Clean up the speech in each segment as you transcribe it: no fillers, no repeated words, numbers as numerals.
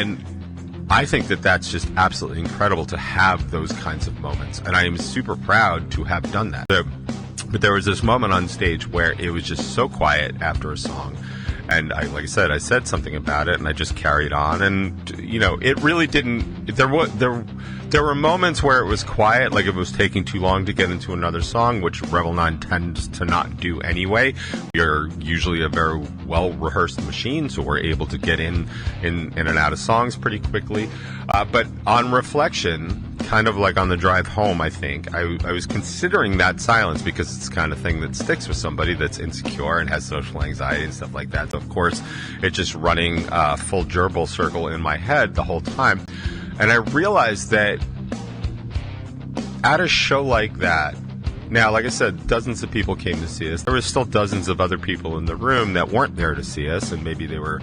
And I think that that's just absolutely incredible to have those kinds of moments. And I am super proud to have done that. But there was this moment on stage where it was just so quiet after a song. And like I said something about it, and I just carried on. And, it really didn't, there were moments where it was quiet, like it was taking too long to get into another song, which Rebel 9 tends to not do anyway. We're usually a very well-rehearsed machine, so we're able to get in and out of songs pretty quickly. But on reflection, kind of like on the drive home, I think, I was considering that silence because it's the kind of thing that sticks with somebody that's insecure and has social anxiety and stuff like that. So, of course, it's just running a full gerbil circle in my head the whole time. And I realized that at a show like that, now, like I said, dozens of people came to see us. There were still dozens of other people in the room that weren't there to see us, and maybe they were,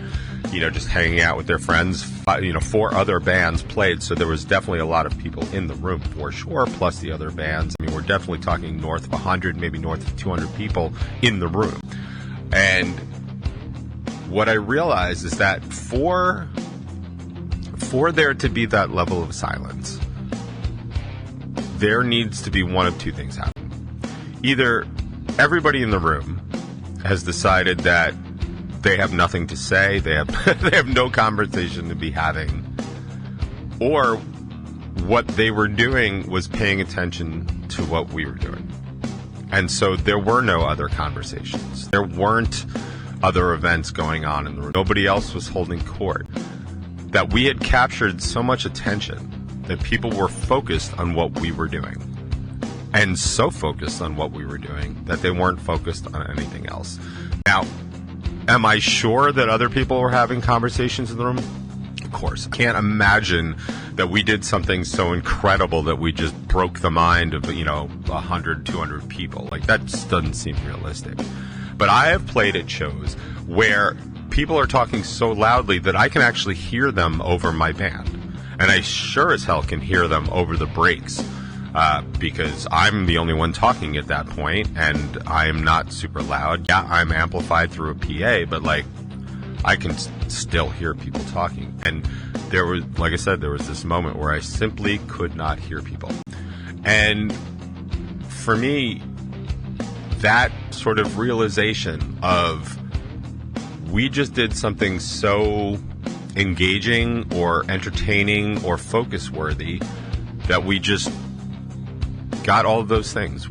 just hanging out with their friends. 4 other bands played, so there was definitely a lot of people in the room for sure, plus the other bands. I mean, we're definitely talking north of 100, maybe north of 200 people in the room. And what I realized is that for there to be that level of silence, there needs to be one of two things happen. Either everybody in the room has decided that they have nothing to say, they have no conversation to be having, or what they were doing was paying attention to what we were doing. And so there were no other conversations. There weren't other events going on in the room. Nobody else was holding court. That we had captured so much attention that people were focused on what we were doing. And so focused on what we were doing that they weren't focused on anything else. Now, am I sure that other people were having conversations in the room? Of course. I can't imagine that we did something so incredible that we just broke the mind of, 100, 200 people. Like, that just doesn't seem realistic. But I have played at shows where people are talking so loudly that I can actually hear them over my band. And I sure as hell can hear them over the breaks. Because I'm the only one talking at that point, and I'm not super loud. Yeah, I'm amplified through a PA, but I can still hear people talking. And there was, like I said, there was this moment where I simply could not hear people. And for me, that sort of realization of we just did something so engaging or entertaining or focus worthy that we just got all of those things.